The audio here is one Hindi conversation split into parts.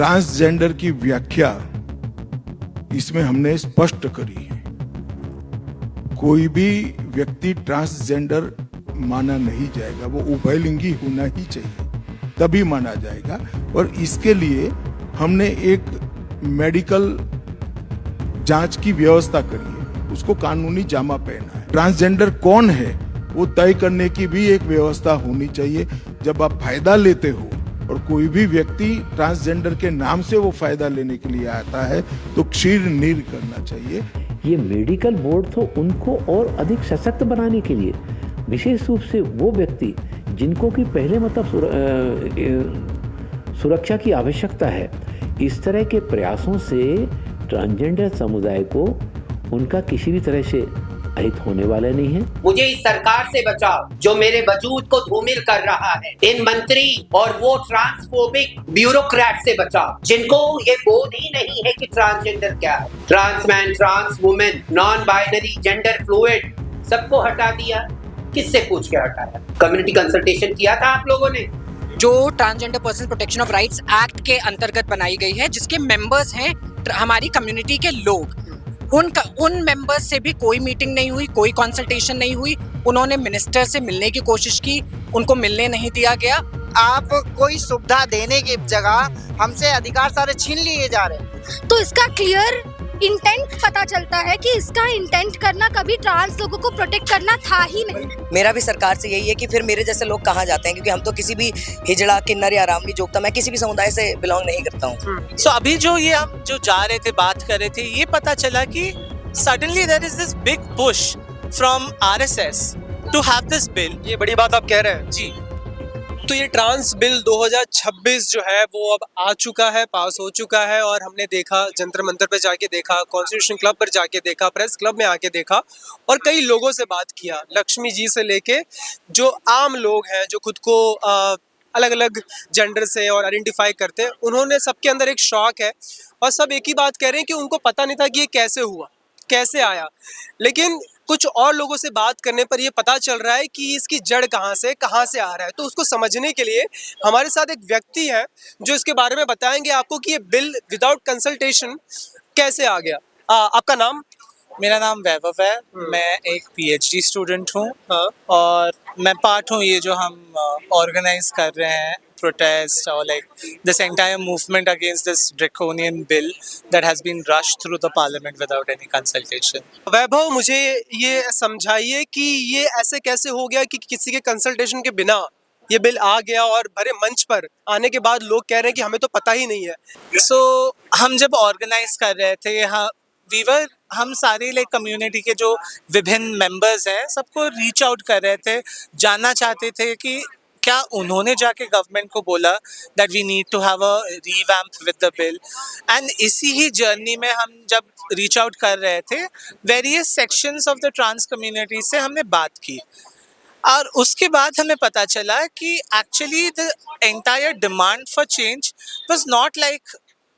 ट्रांसजेंडर की व्याख्या इसमें हमने स्पष्ट करी है। कोई भी व्यक्ति ट्रांसजेंडर माना नहीं जाएगा, वो उभयलिंगी होना ही चाहिए, तभी माना जाएगा। और इसके लिए हमने एक मेडिकल जांच की व्यवस्था करी है, उसको कानूनी जामा पहना है। ट्रांसजेंडर कौन है वो तय करने की भी एक व्यवस्था होनी चाहिए। जब आप फायदा लेते हो और कोई भी व्यक्ति ट्रांसजेंडर के नाम से वो फायदा लेने के लिए आता है तो क्षीर नीर करना चाहिए। ये मेडिकल बोर्ड तो उनको और अधिक सशक्त बनाने के लिए, विशेष रूप से वो व्यक्ति जिनको कि पहले सुरक्षा की आवश्यकता है, इस तरह के प्रयासों से ट्रांसजेंडर समुदाय को उनका किसी भी तरह से अहित होने वाला नहीं है। मुझे इस सरकार से बचाओ जो मेरे वजूद को धूमिल कर रहा है। इन मंत्री और वो ट्रांसफोबिक ब्यूरोक्रेट से बचाओ जिनको ये बोध ही नहीं है कि ट्रांसजेंडर क्या है। Trans man, trans women, non binary, gender fluid, सबको हटा दिया। किससे पूछ के हटाया? कम्युनिटी कंसल्टेशन किया था आप लोगों ने? जो transgender person protection of rights act के अंतर्गत बनाई गई है, जिसके मेंबर्स हैं हमारी कम्युनिटी के लोग, उन मेंबर्स से भी कोई मीटिंग नहीं हुई, कोई कंसल्टेशन नहीं हुई। उन्होंने मिनिस्टर से मिलने की कोशिश की, उनको मिलने नहीं दिया गया। आप कोई सुविधा देने की जगह हमसे अधिकार सारे छीन लिए जा रहे हैं। तो इसका क्लियर इंटेंट पता चलता है कि इसका इंटेंट करना कभी ट्रांस लोगों को प्रोटेक्ट करना था ही नहीं। मेरा भी सरकार से यही है कि फिर मेरे जैसे लोग कहाँ जाते हैं, क्योंकि हम तो किसी भी हिजड़ा, किन्नर या आरामनी जोगता, मैं किसी भी समुदाय से बिलोंग नहीं करता हूँ। सो अभी जो ये हम जो जा रहे थे, बात कर रहे थे, ये पता चला कि suddenly there is this big push from RSS to have this bill। ये बड़ी बात आप कह रहे हैं जी। तो ये ट्रांस बिल 2026 जो है वो अब आ चुका है, पास हो चुका है। और हमने देखा, जंतर मंतर पे जाके देखा, कॉन्स्टिट्यूशन क्लब पर जाके देखा, प्रेस क्लब में आके देखा और कई लोगों से बात किया, लक्ष्मी जी से लेके जो आम लोग हैं जो खुद को अलग अलग जेंडर से और आइडेंटिफाई करते हैं, उन्होंने सबके अंदर एक शौक है और सब एक ही बात कह रहे हैं कि उनको पता नहीं था कि ये कैसे हुआ, कैसे आया। लेकिन कुछ और लोगों से बात करने पर ये पता चल रहा है कि इसकी जड़ कहाँ से आ रहा है। तो उसको समझने के लिए हमारे साथ एक व्यक्ति है जो इसके बारे में बताएंगे आपको कि ये बिल विदाउट कंसल्टेशन कैसे आ गया। आपका नाम? मेरा नाम वैभव है। मैं एक PhD स्टूडेंट हूँ। और मैं पार्ट हूँ ये जो हम ऑर्गेनाइज कर रहे हैं protest or like this entire movement against this draconian bill that has been rushed through the parliament without any consultation। वैभव, मुझे ये समझाइए कि ये ऐसे कैसे हो गया कि किसी के कंसल्टेशन के बिना ये बिल आ गया और भरे मंच पर आने के बाद लोग कह रहे हैं कि हमें तो पता ही नहीं है। So हम जब ऑर्गेनाइज कर रहे थे, हम सारे लाइक कम्युनिटी के जो विभिन्न मेंबर्स हैं सबको रीच आउट कर रहे थे, जानना चाहते थे कि क्या उन्होंने जाके गवर्नमेंट को बोला that we need to have a revamp with the bill. And इसी ही जर्नी में हम जब रीच आउट कर रहे थे, various sections of the trans community से हमने बात की और उसके बाद हमें पता चला कि actually the entire demand for change was not like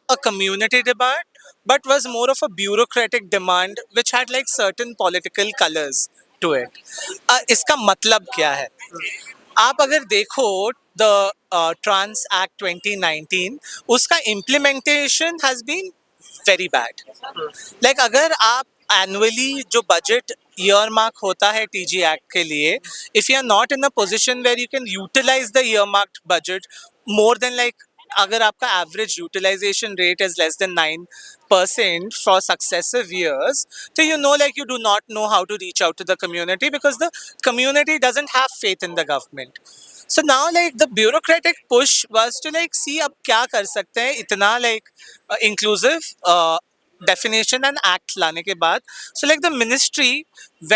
a community demand but was more of a bureaucratic demand which had like certain political colors to it। इसका मतलब क्या है? आप अगर देखो द ट्रांस एक्ट 2019, उसका implementation has been very bad. Like अगर आप एनुअली जो बजट ईयर मार्क होता है TG एक्ट के लिए, if you are not in a position where you can utilize the earmarked budget more than like, अगर आपका average utilization rate is less than 9% for successive years, तो you know like you do not know how to reach out to the community because the community doesn't have faith in the government। So now like the bureaucratic push was to like see अब क्या कर सकते हैं इतना like inclusive definition and act लाने के बाद। So like the ministry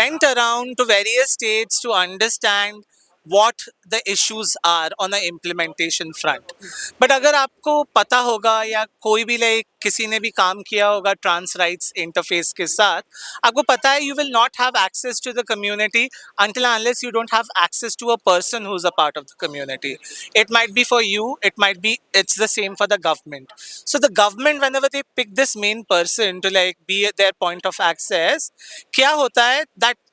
went around to various states to understand what the issues are on the implementation front। but अगर आपको पता होगा या कोई भी लाइक किसी ने भी काम किया होगा ट्रांस राइट्स इंटरफेस के साथ, आपको पता है you will not have access to the community until unless you don't have access to a person who's a part of the community। it might be for you, it's the same for the government। so the government whenever they pick this main person to like be at their point of access, क्या होता है that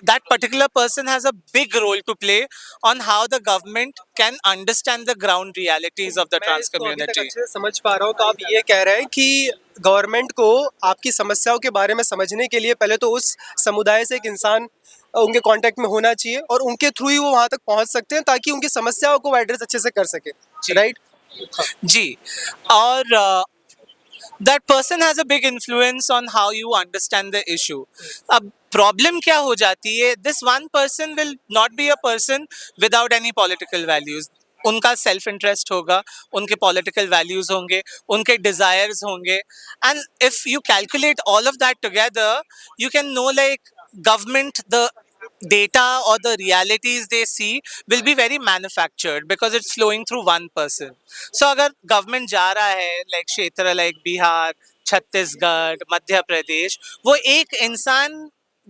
that particular person has a big role to play on how the government can understand the ground realities of the मैं trans इसको अभी तक community. अच्छे से समझ पा रहा हूँ, तो आप ये कह रहे हैं कि गवर्नमेंट को आपकी समस्याओं के बारे में समझने के लिए पहले तो उस समुदाय से एक इंसान उनके कांटेक्ट में होना चाहिए और उनके थ्रू ही वो वहाँ तक पहुँच सकते हैं ताकि उनकी समस्याओं को एड्रेस अच्छे से कर सके, राइट? जी, और that person has a big influence on how you understand the issue. अब प्रॉब्लम क्या हो जाती है, this one person will not be a person without any political values. उनका सेल्फ इंटरेस्ट होगा, उनके पॉलिटिकल वैल्यूज होंगे, उनके डिजायर्स होंगे, and if you calculate all of that together you can know like government the data or the realities they see will be very manufactured because it's flowing through one person. So अगर government जा रहा है like क्षेत्र like बिहार, छत्तीसगढ़, मध्य प्रदेश, वो एक इंसान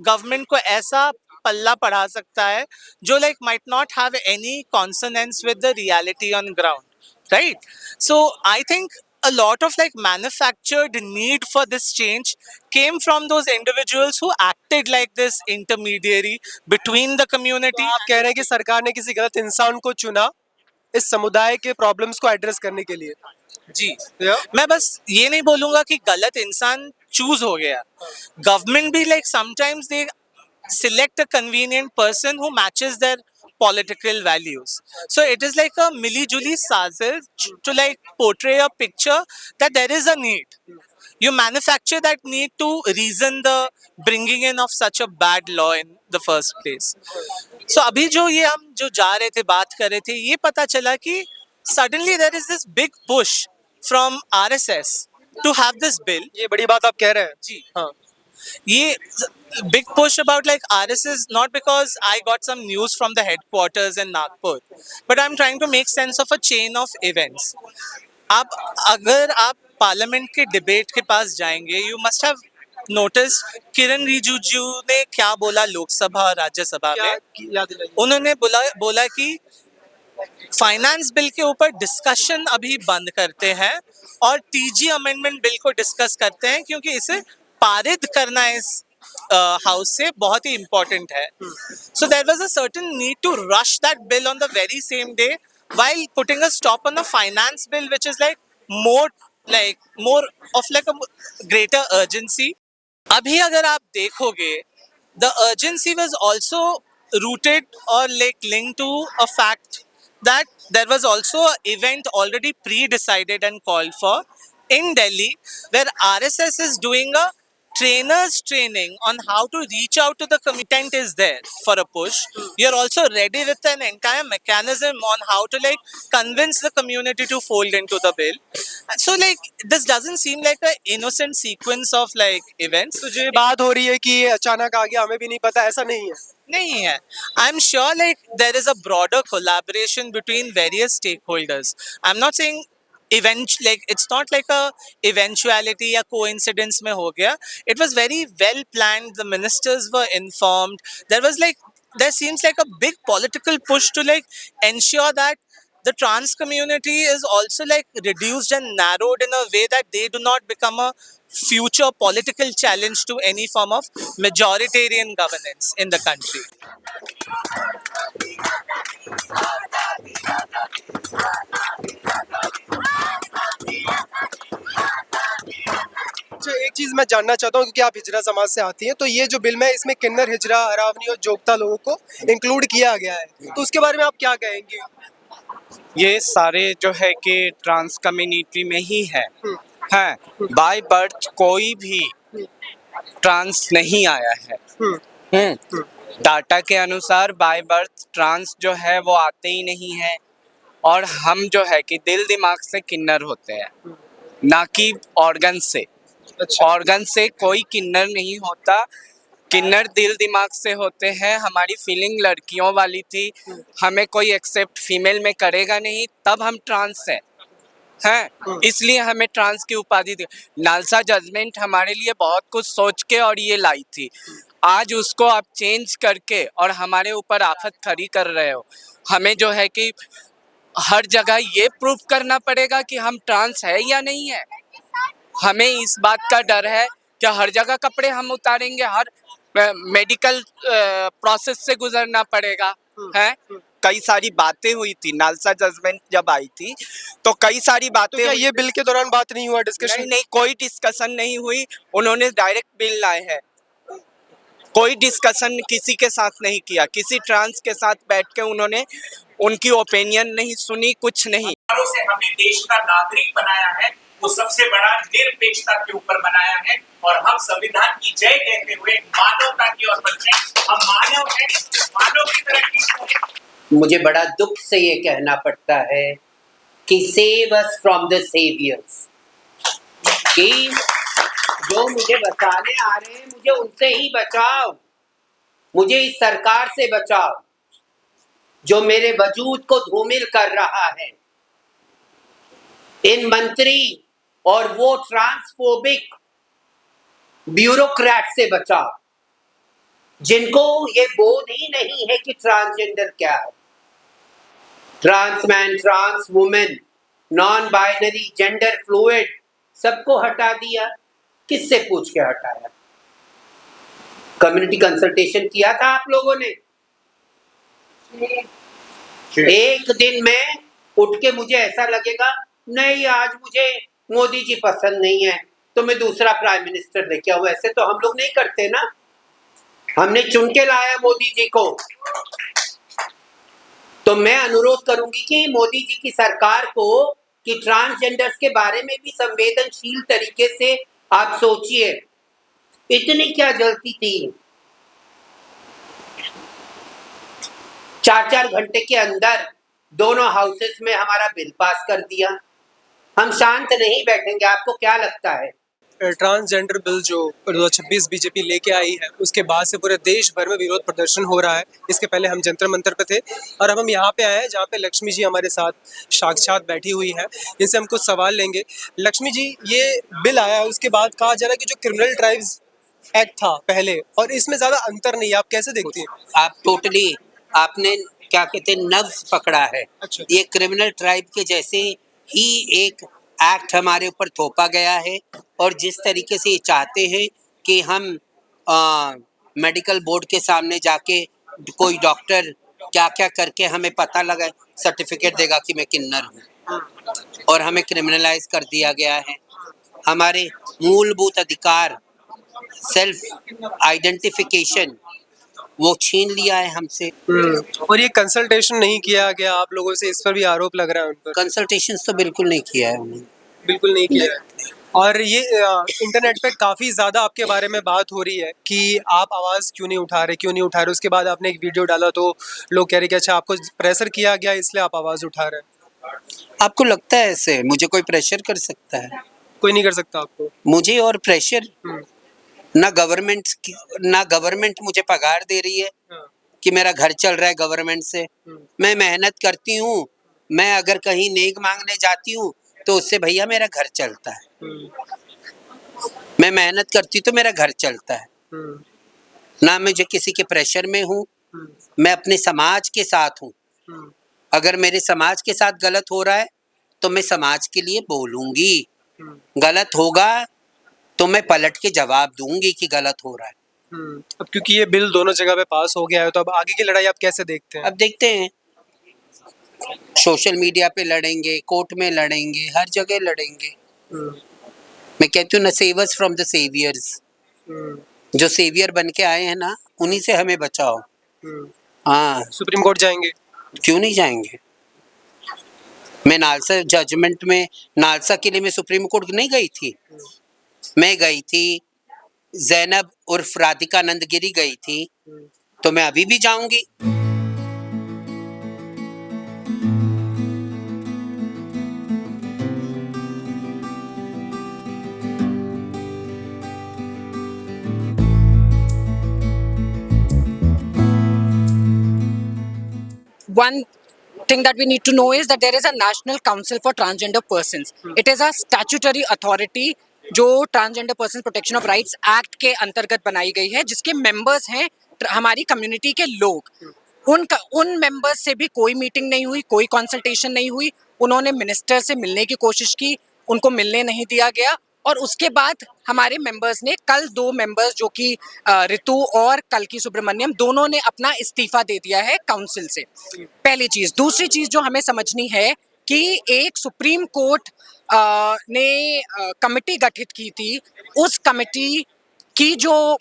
government को ऐसा पल्ला पढ़ा सकता है जो like might not have any consonance with the reality on ground, right? So I think a lot of like manufactured need for this change came from those individuals who acted like this intermediary between the community. आप कह रहे हैं कि सरकार ने किसी गलत इंसान को चुना इस समुदाय के प्रॉब्लम्स को एड्रेस करने के लिए। जी, मैं बस ये नहीं बोलूंगा कि गलत इंसान चूज हो गया, गवर्नमेंट भी like sometimes they select a convenient person who matches their political values. So it is like a milli-juli sazil to like portray a picture that there is a need. You manufacture that need to reason the bringing in of such a bad law in the first place. So अभी जो ये हम जो जा रहे थे, बात कर रहे थे, ये पता चला कि suddenly there is this big push from RSS to have this bill. ये बड़ी बात आप कह रहे हैं। जी हाँ, ये big push about like RSS, not because I got some news from the headquarters in Nagpur, but I'm trying to make sense of a chain of events. आप अगर आप पार्लियामेंट के डिबेट के पास जाएंगे, you must have noticed किरण रिजिजू ने क्या बोला लोकसभा और राज्यसभा में। याद दिलाइए। उन्होंने बोला कि फाइनेंस बिल के ऊपर डिस्कशन अभी बंद करते हैं और टीजी अमेंडमेंट बिल को डिस्कस करते हैं क्योंकि इसे पारित करना इस हाउस से बहुत ही इम्पोर्टेंट है. So there was a certain need to rush that bill on the very same day while putting a stop on the finance bill, which is more of like a greater urgency. Abhi agar aap dekhoge, the urgency was also rooted or like linked to a fact that there was also an event already pre-decided and called for in Delhi where RSS is doing a trainers training on how to reach out to the content is there for a push. You're also ready with an entire mechanism on how to like convince the community to fold into the bill. So like this doesn't seem like an innocent sequence of like events. तो जो ये बात हो रही है कि ये अचानक आ गया, हमें भी नहीं पता, ऐसा नहीं है. नहीं है. I'm sure like there is a broader collaboration between various stakeholders. I'm not saying it's not like a eventuality या coincidence में हो गया. It was very well planned. The ministers were informed. There seems like a big political push to like ensure that the trans community is also like reduced and narrowed in a way that they do not become a future political challenge to any form of majoritarian governance in the country. अच्छा, एक चीज मैं जानना चाहता हूँ क्योंकि आप हिजरा समाज से आती हैं, तो ये जो बिल में इसमें किन्नर, हिजरा, अरावली और जोगता लोगों को इंक्लूड किया गया है, तो उसके बारे में आप क्या कहेंगे? ये सारे जो है कि ट्रांस कम्युनिटी में ही है. बाय बर्थ कोई भी ट्रांस नहीं आया है. डाटा के अनुसार बाय बर्थ ट्रांस जो है वो आते ही नहीं है, और हम जो है कि दिल दिमाग से किन्नर होते हैं, ना कि ऑर्गन से. ऑर्गन से कोई किन्नर नहीं होता. किन्नर दिल दिमाग से होते हैं. हमारी फीलिंग लड़कियों वाली थी, हमें कोई एक्सेप्ट फीमेल में करेगा नहीं, तब हम ट्रांस हैं. इसलिए हमें ट्रांस की उपाधि दी. नालसा जजमेंट हमारे लिए बहुत कुछ सोच के और ये लाई थी. आज उसको आप चेंज करके और हमारे ऊपर आफत खड़ी कर रहे हो. हमें जो है कि हर जगह ये प्रूफ करना पड़ेगा कि हम ट्रांस है या नहीं है. हमें इस बात का डर है कि हर जगह कपड़े हम उतारेंगे, हर मेडिकल प्रोसेस से गुजरना पड़ेगा है। कई सारी बातें हुई थी, नालसा जजमेंट जब आई थी तो कई सारी तो बातें क्या हुई ये बिल के दौरान बात नहीं हुआ, नहीं डिस्कशन? नहीं, कोई डिस्कशन नहीं हुई। उन्होंने डायरेक्ट बिल लाए हैं, कोई डिस्कशन किसी के साथ नहीं किया, किसी ट्रांस के साथ बैठ के उन्होंने उनकी ओपिनियन नहीं सुनी, कुछ नहीं। से हमें देश का नागरिक बनाया है, वो सबसे बड़ा निरपेक्षता के ऊपर बनाया है और हम संविधान की जय कहते हुए मानवता की ओर बढ़े। हम मानव हैं, मानव की तरह की। मुझे बड़ा दुख से ये कहना पड़ता है कि save us from the saviours, कि जो मुझे बचाने आ रहे हैं मुझे उनसे ही बचाओ, मुझे इस सरकार से बचाओ जो मेरे वजूद को धूमिल कर रहा है। इन मंत्री और वो ट्रांसफोबिक ब्यूरोक्रेट से बचाओ जिनको ये बोध ही नहीं है कि ट्रांसजेंडर क्या है। Trans man, trans women, non binary, gender fluid, सबको हटा दिया। किससे पूछ के हटाया? कम्युनिटी कंसल्टेशन किया था आप लोगों ने? एक दिन में उठ के मुझे ऐसा लगेगा नहीं आज मुझे मोदी जी पसंद नहीं है तो मैं दूसरा प्राइम मिनिस्टर लेके आऊं, ऐसे तो हम लोग नहीं करते ना। हमने चुन के लाया मोदी जी को। तो मैं अनुरोध करूंगी कि मोदी जी की सरकार को कि ट्रांसजेंडर्स के बारे में भी संवेदनशील तरीके से आप सोचिए। इतनी क्या जल्दी थी? 4-4 घंटे के अंदर दोनों हाउसेस में हमारा बिल पास कर दिया। हम शांत नहीं बैठेंगे। आपको क्या लगता है? ट्रांसजेंडर बिल जो 2026 बीजेपी लेके आई है उसके बाद से पूरे देश भर में विरोध प्रदर्शन हो रहा है। इसके पहले हम जंतर मंतर पे थे और अब हम यहाँ पे आए हैं जहाँ पे लक्ष्मी जी हमारे साथ साक्षात बैठी हुई है। इनसे हम कुछ सवाल लेंगे। लक्ष्मी जी, ये बिल आया है उसके बाद कहा जा रहा है कि जो क्रिमिनल ट्राइब्स एक्ट था पहले और इसमें ज्यादा अंतर नहीं है, आप कैसे देखती हैं? आप टोटली आपने क्या कहते हैं नब्ज पकड़ा है। अच्छा। ये क्रिमिनल ट्राइब के जैसे ही एक एक्ट हमारे ऊपर थोपा गया है और जिस तरीके से ये चाहते हैं कि हम मेडिकल बोर्ड के सामने जाके कोई डॉक्टर क्या क्या करके हमें पता लगा सर्टिफिकेट देगा कि मैं किन्नर हूँ और हमें क्रिमिनलाइज कर दिया गया है। हमारे मूलभूत अधिकार सेल्फ आइडेंटिफिकेशन वो छीन लिया है हमसे। और ये कंसल्टेशन नहीं किया गया आप लोगों से, इस पर भी आरोप लग रहा है उन पर। कंसल्टेशन तो बिल्कुल नहीं किया है उन्होंने, बिल्कुल नहीं किया है। और ये इंटरनेट पे काफी ज्यादा आपके बारे में बात हो रही है कि आप आवाज क्यों नहीं उठा रहे। उसके बाद आपने एक वीडियो डाला तो लोग कह रहे कि अच्छा आपको प्रेशर किया गया इसलिए आप आवाज उठा रहे हैं। आपको लगता है ऐसे मुझे कोई प्रेशर कर सकता है? कोई नहीं कर सकता आपको। मुझे और प्रेशर ना गवर्नमेंट मुझे पगार दे रही है कि मेरा घर चल रहा है गवर्नमेंट से। मैं मेहनत करती हूँ, मैं अगर कहीं नेक मांगने जाती हूँ तो उससे भैया मेरा घर चलता है। मैं मेहनत करती तो मेरा घर चलता है। ना मुझे किसी के प्रेशर में हूँ, मैं अपने समाज के साथ हूँ। अगर मेरे समाज के साथ गलत हो रहा है तो मैं समाज के लिए बोलूंगी, गलत होगा तो मैं पलट के जवाब दूंगी कि गलत हो रहा है। अब क्योंकि ये बिल दोनों जगह पे पास हो गया है तो अब आगे की लड़ाई आप कैसे देखते हैं? अब देखते हैं, सोशल मीडिया पे लड़ेंगे, कोर्ट में लड़ेंगे, हर जगह लड़ेंगे। मैं कहती हूँ ना, save us from the saviours. जो सेवियर बन के आए हैं ना उन्हीं से हमें बचाओ। हाँ, सुप्रीम कोर्ट जाएंगे? क्यों नहीं जाएंगे? मैं नालसा जजमेंट में, नालसा के लिए मैं सुप्रीम कोर्ट नहीं गई थी। मैं गई थी, जैनब उर्फ राधिका नंदगिरी गई थी, तो मैं अभी भी जाऊंगी। One thing that we need to know is that there is a National Council for Transgender Persons. It is a statutory authority जो transgender person protection of rights act के अंतर्गत बनाई गई है, जिसके मेंबर्स हैं हमारी कम्युनिटी के लोग। उन मेंबर्स से भी कोई मीटिंग नहीं हुई, कोई कंसल्टेशन नहीं हुई। उन्होंने मिनिस्टर से मिलने की कोशिश की, उनको मिलने नहीं दिया गया और उसके बाद हमारे मेंबर्स ने कल 2 मेंबर्स जो कि ऋतु और कल्कि सुब्रमण्यम दोनों ने अपना इस्तीफा दे दिया है काउंसिल से। पहली चीज। दूसरी चीज जो हमें समझनी है कि एक सुप्रीम कोर्ट ने कमिटी गठित की थी, उस कमिटी की जो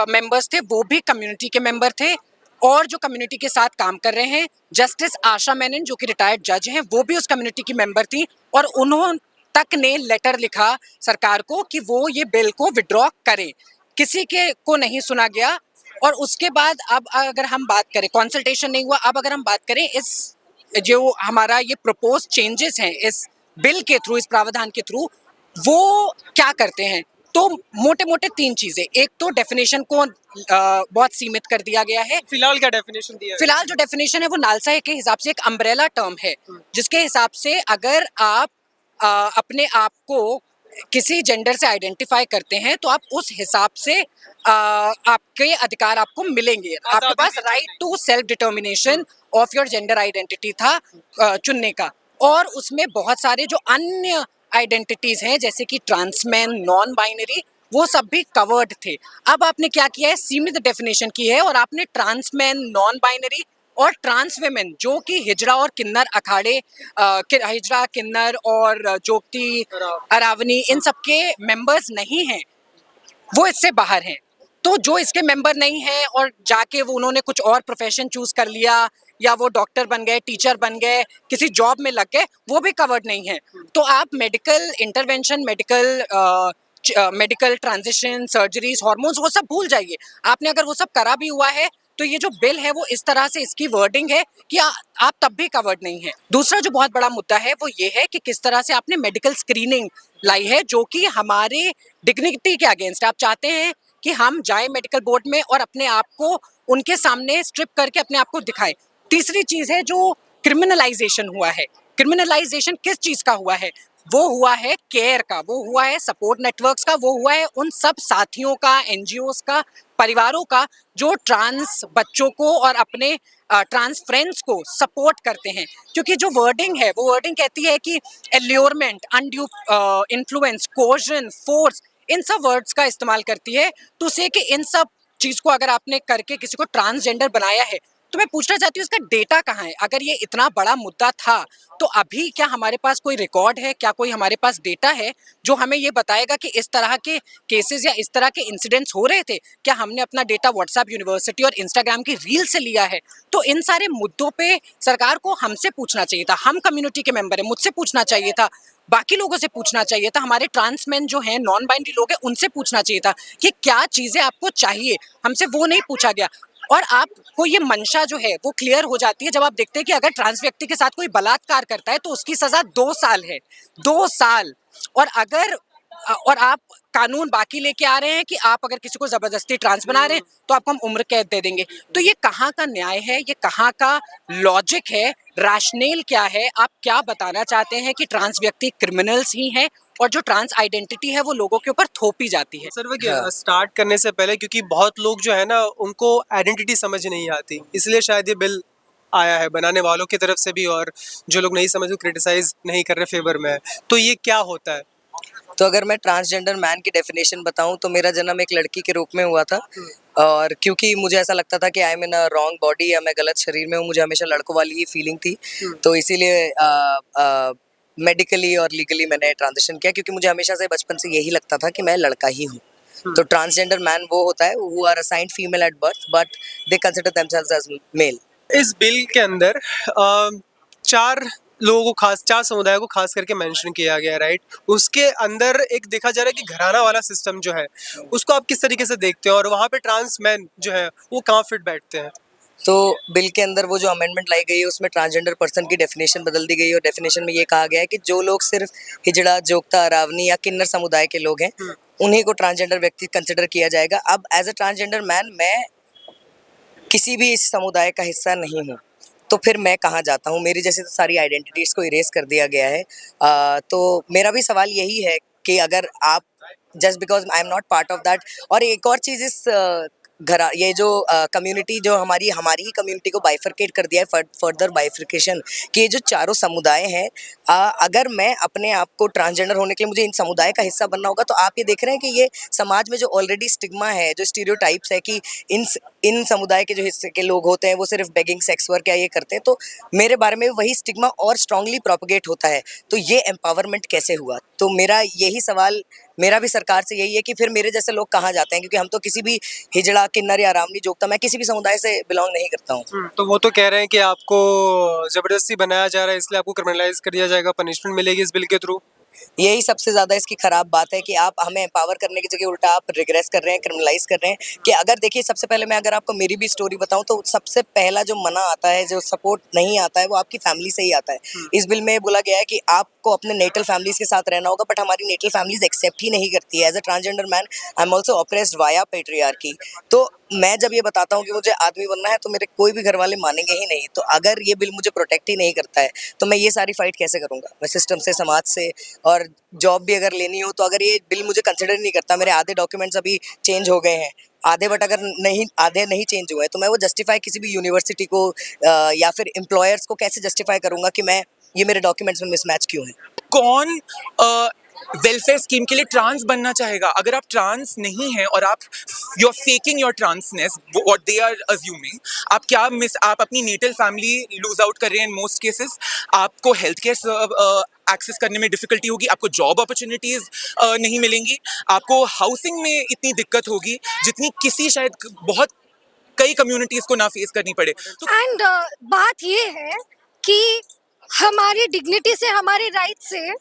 मेंबर्स थे वो भी कम्युनिटी के मेंबर थे और जो कम्युनिटी के साथ काम कर रहे हैं, जस्टिस आशा मेनन जो कि रिटायर्ड जज हैं वो भी उस कम्युनिटी की मेंबर थी और उन्होंने तक ने लेटर लिखा सरकार को कि वो ये बिल को विड्रॉ करें। किसी के को नहीं सुना गया। और उसके बाद अब अगर हम बात करें, कंसल्टेशन नहीं हुआ, अब अगर हम बात करें इस जो हमारा ये प्रपोज चेंजेस हैं इस बिल के थ्रू, इस प्रावधान के थ्रू, वो क्या करते हैं? तो मोटे मोटे 3 चीजें। एक तो डेफिनेशन को बहुत सीमित कर दिया गया है। फिलहाल क्या डेफिनेशन दिया है? फिलहाल जो डेफिनेशन है वो नालसा के हिसाब से एक अम्ब्रेला टर्म है, जिसके हिसाब से अगर आप अपने आप को किसी जेंडर से आइडेंटिफाई करते हैं तो आप उस हिसाब से आपके अधिकार आपको मिलेंगे। आपके पास right to self determination of your gender identity था चुनने का। और उसमें बहुत सारे जो अन्य आइडेंटिटीज हैं जैसे कि ट्रांसमैन, नॉन बाइनरी, वो सब भी कवर्ड थे। अब आपने क्या किया है, सीमित डेफिनेशन की है और आपने ट्रांसमैन, नॉन बाइनरी और ट्रांस वेमेन जो कि हिजड़ा और किन्नर अखाड़े, हिजड़ा, किन्नर और जोगती, अरावनी, इन सब के मेंबर्स नहीं हैं, वो इससे बाहर हैं। तो जो इसके मेंबर नहीं हैं और जाके वो उन्होंने कुछ और प्रोफेशन चूज कर लिया या वो डॉक्टर बन गए, टीचर बन गए, किसी जॉब में लग गए, वो भी कवर्ड नहीं है। तो आप medical intervention, medical transition, surgeries, hormones, वो सब भूल जाइए। आपने अगर वो सब करा भी हुआ है तो ये जो बिल है वो इस तरह से इसकी वर्डिंग है कि आप तब भी कवर्ड नहीं है। दूसरा जो बहुत बड़ा मुद्दा है वो ये है कि किस तरह से आपने मेडिकल स्क्रीनिंग लाई है जो कि हमारे डिग्निटी के अगेंस्ट। आप चाहते हैं कि हम जाए मेडिकल बोर्ड में और अपने आप को उनके सामने स्ट्रिप करके अपने आप को दिखाए। तीसरी चीज है जो क्रिमिनलाइजेशन हुआ है। क्रिमिनलाइजेशन किस चीज का हुआ है? वो हुआ है केयर का, वो हुआ है सपोर्ट नेटवर्क्स का, वो हुआ है उन सब साथियों का, एनजीओस का, परिवारों का जो ट्रांस बच्चों को और अपने ट्रांस फ्रेंड्स को सपोर्ट करते हैं। क्योंकि जो वर्डिंग है वो वर्डिंग कहती है कि एल्योरमेंट, अनड्यू इन्फ्लुएंस, कोर्जन, फोर्स, इन सब वर्ड्स का इस्तेमाल करती है। तो उसे कि इन सब चीज को अगर आपने करके किसी को ट्रांसजेंडर बनाया है तो मैं पूछना चाहती हूँ इसका डेटा कहाँ है? अगर ये इतना बड़ा मुद्दा था तो अभी क्या हमारे पास कोई रिकॉर्ड है, क्या कोई हमारे पास डेटा है जो हमें ये बताएगा कि इस तरह के केसेस या इस तरह के इंसिडेंट्स हो रहे थे? क्या हमने अपना डेटा व्हाट्सएप यूनिवर्सिटी और इंस्टाग्राम की रील से लिया है? तो इन सारे मुद्दों पे सरकार को हमसे पूछना चाहिए था। हम कम्युनिटी के मेंबर हैं, मुझसे पूछना चाहिए था, बाकी लोगों से पूछना चाहिए था, हमारे ट्रांसमैन जो हैं, नॉन बाइनरी लोग हैं, उनसे पूछना चाहिए था कि क्या चीजें आपको चाहिए। हमसे वो नहीं पूछा गया। और आपको ये मंशा जो है वो क्लियर हो जाती है जब आप देखते हैं कि अगर ट्रांस व्यक्ति के साथ कोई बलात्कार करता है तो उसकी सजा 2 साल है, 2 साल। और आप कानून बाकी लेके आ रहे हैं कि आप अगर किसी को जबरदस्ती ट्रांस बना रहे हैं तो आपको हम उम्र कैद दे देंगे। तो ये कहाँ का न्याय है? ये कहाँ का लॉजिक है? रैशनल क्या है? आप क्या बताना चाहते हैं कि ट्रांस व्यक्ति क्रिमिनल्स ही हैं और जो ट्रांस आइडेंटिटी है वो लोगों के ऊपर थोपी जाती है? सर स्टार्ट करने से पहले, क्योंकि बहुत लोग जो है ना उनको आइडेंटिटी समझ नहीं आती, इसलिए शायद ये बिल आया है बनाने वालों की तरफ से भी, और जो लोग नहीं समझ, क्रिटिसाइज नहीं कर रहे, फेवर में है। तो ये क्या होता है? तो अगर मैं ट्रांसजेंडर मैन की डेफिनेशन बताऊं तो मेरा जन्म एक लड़की के रूप में हुआ था और क्योंकि मुझे ऐसा लगता था कि I am in a wrong body या मैं गलत शरीर में हूँ, मुझे हमेशा लड़कों वाली ही फीलिंग थी। तो इसीलिए मेडिकली और लीगली मैंने ट्रांजिशन किया क्योंकि मुझे हमेशा से बचपन से यही लगता था कि मैं लड़का ही हूँ। तो ट्रांसजेंडर मैन वो होता है who are assigned female at birth but they consider themselves as male. इस बिल के अंदर 4 लोगों को खास, 4 समुदायों को खास करके मेंशन किया गया, राइट? उसके अंदर एक देखा जा रहा है कि घराना वाला सिस्टम जो है उसको आप किस तरीके से देखते हैं और वहाँ पे ट्रांस मैन जो है वो कहाँ फिट बैठते हैं? तो बिल के अंदर वो जो अमेंडमेंट लाई गई है उसमें ट्रांसजेंडर पर्सन की डेफिनेशन बदल दी गई है और डेफिनेशन में ये कहा गया है कि जो लोग सिर्फ हिजड़ा, जोगता, अरावनी या किन्नर समुदाय के लोग हैं उन्हीं को ट्रांसजेंडर व्यक्ति कंसिडर किया जाएगा। अब एज अ ट्रांसजेंडर मैन मैं किसी भी इस समुदाय का हिस्सा नहीं हूँ, तो फिर मैं कहाँ जाता हूँ? मेरी जैसे तो सारी आइडेंटिटीज को इरेज कर दिया गया है। तो मेरा भी सवाल यही है कि अगर आप just because I am not part of that. और एक और चीज़ इस घरा ये जो कम्युनिटी जो हमारी ही कम्युनिटी को बाइफरकेट कर दिया है, फर्दर बाइफरकेशन, कि ये जो चारों समुदाय हैं, अगर मैं अपने आप को ट्रांसजेंडर होने के लिए मुझे इन समुदाय का हिस्सा बनना होगा, तो आप ये देख रहे हैं कि ये समाज में जो ऑलरेडी स्टिग्मा है, जो स्टीरियोटाइप्स है कि इन समुदाय के जो हिस्से के लोग होते हैं वो सिर्फ बेगिंग, सेक्स वर्क या ये करते हैं, तो मेरे बारे में वही स्टिग्मा और स्ट्रांगली प्रोपगेट होता है। तो ये एम्पावरमेंट कैसे हुआ? तो मेरा यही सवाल मेरा भी सरकार से यही है कि फिर मेरे जैसे लोग कहाँ जाते हैं, क्योंकि हम तो किसी भी हिजड़ा, किन्नर या आरावनी जोगता, मैं किसी भी समुदाय से बिलोंग नहीं करता हूँ। तो वो तो कह रहे हैं कि आपको जबरदस्ती बनाया जा रहा है, इसलिए आपको क्रिमिनलाइज कर दिया जाएगा, पनिशमेंट मिलेगी इस बिल के थ्रू। यही सबसे ज्यादा इसकी खराब बात है कि आप हमें एम्पावर करने की जगह उल्टा आप रिग्रेस कर रहे हैं, क्रिमिनलाइज कर रहे हैं। कि अगर देखिए, सबसे पहले मैं अगर आपको मेरी भी स्टोरी बताऊं, तो सबसे पहला जो मना आता है, जो सपोर्ट नहीं आता है, वो आपकी फैमिली से ही आता है। इस बिल में बोला गया है कि आपको अपने नेटल फैमिलीज के साथ रहना होगा, बट हमारी नेटल फैमिलीज एक्सेप्ट ही नहीं करती है। As a transgender man I am also oppressed via patriarchy. तो मैं जब ये बताता हूँ कि मुझे आदमी बनना है, तो मेरे कोई भी घर वाले मानेंगे ही नहीं। तो अगर ये बिल मुझे प्रोटेक्ट ही नहीं करता है, तो मैं ये सारी फाइट कैसे करूँगा? मैं सिस्टम से, समाज से, और जॉब भी अगर लेनी हो, तो अगर ये बिल मुझे कंसिडर नहीं करता, मेरे आधे डॉक्यूमेंट्स अभी चेंज हो गए हैं, आधे, बट अगर आधे नहीं चेंज हुए, तो मैं वो जस्टिफाई किसी भी यूनिवर्सिटी को या फिर एम्प्लॉयर्स को कैसे जस्टिफाई करूँगा कि मैं ये मेरे डॉक्यूमेंट्स में मिसमैच क्यों है? कौन वेलफेयर स्कीम के लिए ट्रांस बनना चाहेगा? अगर आप ट्रांस नहीं हैं और आप you are faking your transness, what they are assuming, आप अपनी नेटल फैमिली लूज आउट कर रहे हैं इन मोस्ट केसेस। आपको हेल्थ केयर एक्सेस करने में डिफिकल्टी होगी, आपको जॉब अपॉर्चुनिटीज नहीं मिलेंगी, आपको हाउसिंग में इतनी दिक्कत होगी जितनी किसी शायद बहुत कई कम्युनिटीज को ना फेस करनी पड़े। तो एंड बात ये है कि हमारी डिग्निटी से, हमारे राइट से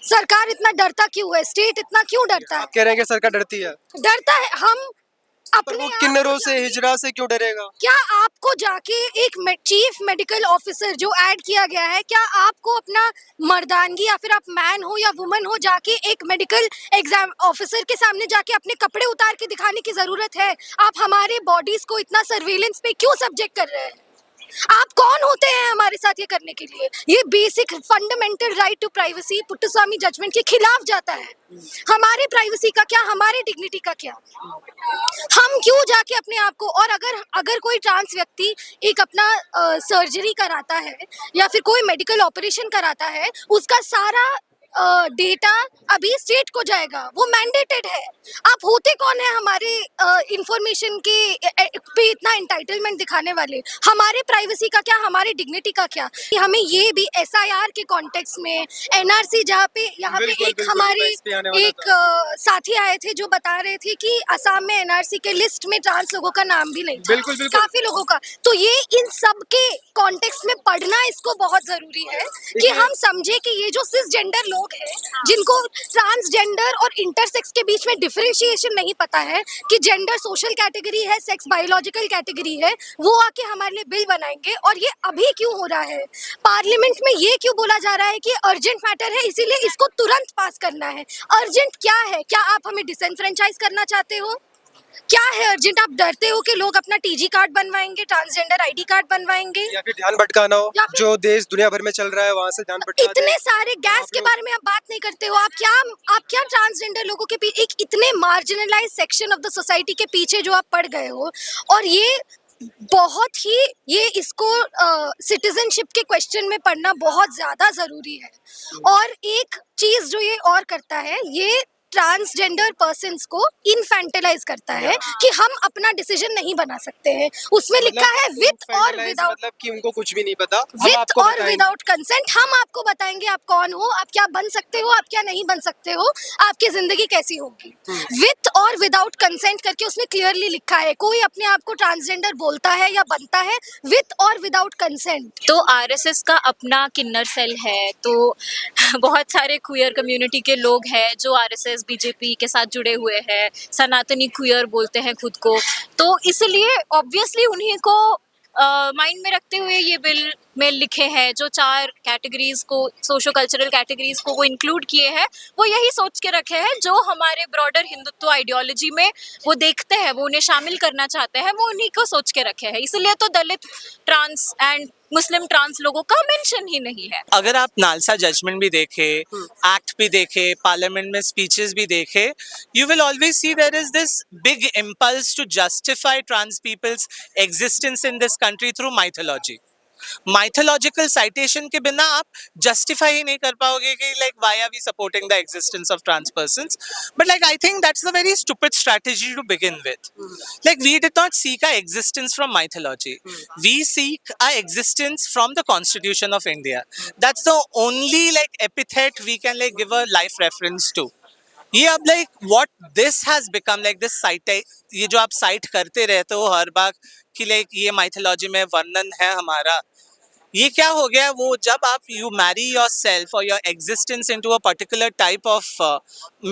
सरकार इतना डरता क्यों है? स्टेट इतना क्यों डरता है? आप कह रहे हैं कि सरकार डरती है, डरता है। हम पर अपने वो आप किन्नरों को से, हिजड़ा से क्यों डरेगा? क्या आपको जाके एक चीफ मेडिकल ऑफिसर जो ऐड किया गया है, क्या आपको अपना मर्दानगी, या फिर आप मैन हो या वुमन हो, जाके एक मेडिकल एग्जाम ऑफिसर के सामने जाके अपने कपड़े उतार के दिखाने की जरूरत है? आप हमारे बॉडीज को इतना सर्विलेंस पे क्यों सब्जेक्ट कर रहे हैं? आप कौन होते हैं हमारे साथ ये करने के लिए? ये basic fundamental right to privacy Puttaswamy judgment के खिलाफ जाता है। हमारे प्राइवेसी का क्या, हमारे डिग्निटी का क्या? हम क्यों जाके अपने आप को, और अगर कोई ट्रांस व्यक्ति एक अपना सर्जरी कराता है या फिर कोई मेडिकल ऑपरेशन कराता है, उसका सारा डेटा अभी स्टेट को जाएगा, वो मैंडेटेड है। आप होते कौन है हमारे इंफॉर्मेशन के पे इतना एंटाइटलमेंट दिखाने वाले? हमारे प्राइवेसी का क्या, हमारे डिग्निटी का क्या? कि हमें ये भी एसआईआर के कॉन्टेक्स्ट में, एनआरसी, जहाँ पे यहाँ पे एक हमारी एक साथी आए थे जो बता रहे थे कि असम में एनआरसी के लिस्ट में ट्रांस लोगों का नाम भी नहीं था, काफी लोगों का। तो ये इन सब के कॉन्टेक्स्ट में पढ़ना इसको बहुत जरूरी है कि हम समझे कि ये जो सिसजेंडर लोग हैं, जिनको ट्रांसजेंडर और इंटरसेक्स के बीच में डिफरेंशिएशन नहीं पता है कि जेंडर सोशल कैटेगरी है, सेक्स बायोलॉजिकल कैटेगरी है, वो आके हमारे लिए बिल बनाएंगे। और ये अभी क्यों हो रहा है? पार्लियामेंट में ये क्यों बोला जा रहा है कि अर्जेंट मैटर है, इसीलिए इसको तुरंत पास करना है? अर्जेंट क्या है? क्या आप हमें डिसएनफ्रेंचाइज करना चाहते हो? क्या है अर्जेंट? आप डरते हो कि लोग अपना टीजी कार्ड बनवाएंगे, ट्रांसजेंडर आईडी कार्ड बनवाएंगे, या फिर ध्यान भटकाना हो, या फिर जो देश दुनिया भर में चल रहा है वहाँ से ध्यान भटका इतने सारे गैस के बारे में आप बात नहीं करते हो? आप क्या ट्रांसजेंडर लोगों के पीछे, एक इतने marginalize section of the society के पीछे जो आप पड़ गए हो? और ये बहुत ही, ये इसको सिटीजनशिप के क्वेश्चन में पढ़ना बहुत ज्यादा जरूरी है। और एक चीज जो ये और करता है, ये ट्रांसजेंडर पर्सन्स को इनफेंटलाइज करता है कि हम अपना डिसीजन नहीं बना सकते हैं। उसमें लिखा है विद और विदाउट, मतलब कि उनको कुछ भी नहीं पता, विद और विदाउट कंसेंट। हम आपको बताएंगे आप कौन हो, आप क्या बन सकते हो, आप क्या नहीं बन सकते हो, आपकी जिंदगी कैसी होगी। विद और विदाउट कंसेंट करके उसमें क्लियरली लिखा है। कोई अपने आप को ट्रांसजेंडर बोलता है या बनता है विद और विदाउट कंसेंट। तो आरएसएस का अपना किन्नर सेल है, तो बहुत सारे क्वियर कम्युनिटी के लोग हैं जो आरएसएस बीजेपी के साथ जुड़े हुए हैं, सनातनी क्वियर बोलते हैं खुद को। तो इसलिए ऑब्वियसली उन्हीं को माइंड में रखते हुए ये बिल में लिखे हैं, जो 4 कैटेगरीज को, सोशो कल्चरल कैटेगरीज को वो इंक्लूड किए हैं, वो यही सोच के रखे हैं जो हमारे ब्रॉडर हिंदुत्व आइडियोलॉजी में वो देखते हैं, वो उन्हें शामिल करना चाहते हैं, वो उन्हीं को सोच के रखे हैं। इसलिए तो दलित, ट्रांस एंड मुस्लिम ट्रांस लोगों का मेंशन ही नहीं है। अगर आप नालसा जजमेंट भी देखे, एक्ट भी देखे, पार्लियामेंट में स्पीचेस भी देखे, you will always see there is this big impulse to justify trans people's existence in this country through mythology. Mythological citation के बिना आप जस्टिफाई ही नहीं कर पाओगे कि like why are we supporting the existence of trans persons, but like I think that's a very stupid strategy to begin with. Like we did not seek our existence from mythology. We seek our existence from the Constitution of India. That's the only like epithet we can like give a life reference to. ये अब like what this has become like this site, ये जो आप साइट करते रहते हो हर बार कि like ये mythology में वर्णन है हमारा, ये क्या हो गया? वो जब आप you marry yourself or your existence into a particular type of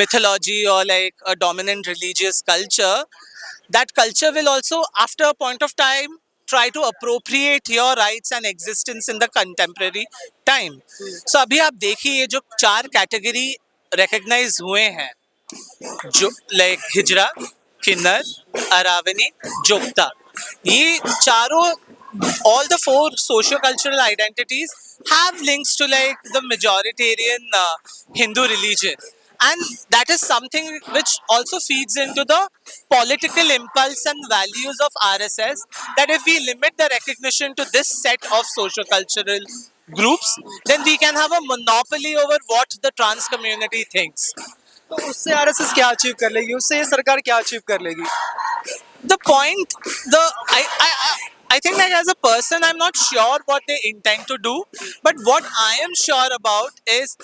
mythology or like a dominant religious culture, that culture will also after a point of time try to appropriate your rights and existence in the contemporary time. So अभी आप देखिए ये जो 4 कैटेगरी recognize हुए हैं, जो like हिजरा, किन्नर, अरावनी, जोगता, ये चारों, all the 4 socio-cultural identities have links to like the majoritarian Hindu religion, and that is something which also feeds into the political impulse and values of RSS, that if we limit the recognition to this set of socio-cultural groups, then we can have a monopoly over what the trans community thinks. तो उससे आरएसएस क्या अचीव कर लेगी, उससे ये सरकार क्या अचीव कर लेगी? The point, I think like as a person, I'm not sure what they intend to do, but what I am sure about is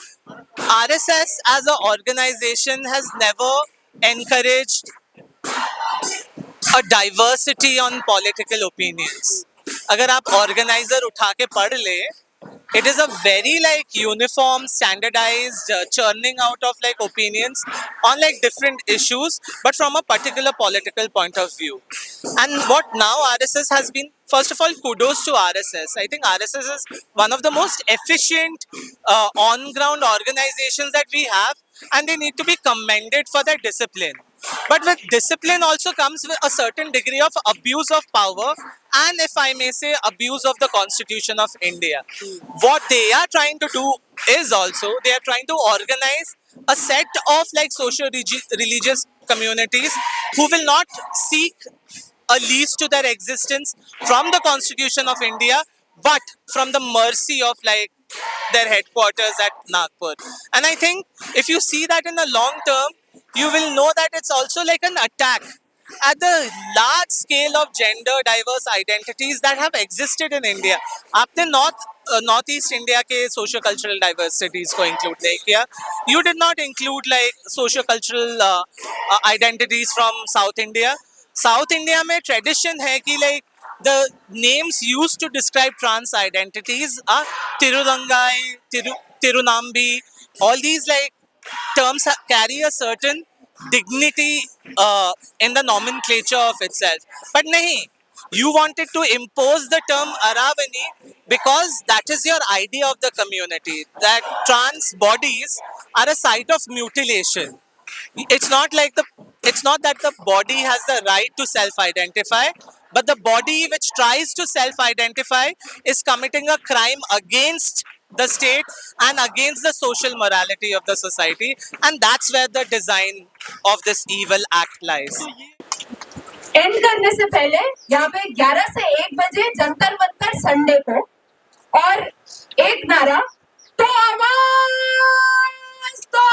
RSS as an organization has never encouraged a diversity on political opinions. अगर आप organizer उठा के पढ़ ले, it is a very like uniform, standardized churning out of like opinions on like different issues, but from a particular political point of view. And what now RSS has been, first of all, kudos to RSS. I think RSS is one of the most efficient on-ground organizations that we have, and they need to be commended for their discipline. But with discipline also comes with a certain degree of abuse of power, and if I may say, abuse of the Constitution of India. What they are trying to do is also, they are trying to organize a set of like socio-religious communities who will not seek a lease to their existence from the Constitution of India, but from the mercy of like their headquarters at Nagpur. And I think if you see that in the long term, you will know that it's also like an attack at the large scale of gender diverse identities that have existed in India. आपने Northeast India के socio-cultural diversities को include नहीं किया. You did not include like socio-cultural identities from South India. South India में tradition है कि like the names used to describe trans identities are Tirurangai, Tirunambi. All these like terms carry a certain dignity in the nomenclature of itself. But nahi, you wanted to impose the term Aravani because that is your idea of the community, that trans bodies are a site of mutilation. It's not that the body has the right to self-identify, but the body which tries to self-identify is committing a crime against the state and against the social morality of the society, and that's where the design of this evil act lies. And करने से पहले यहाँ पे 11 से 1 बजे जंतर मंतर संडे को, और एक नारा तो आवाज दो।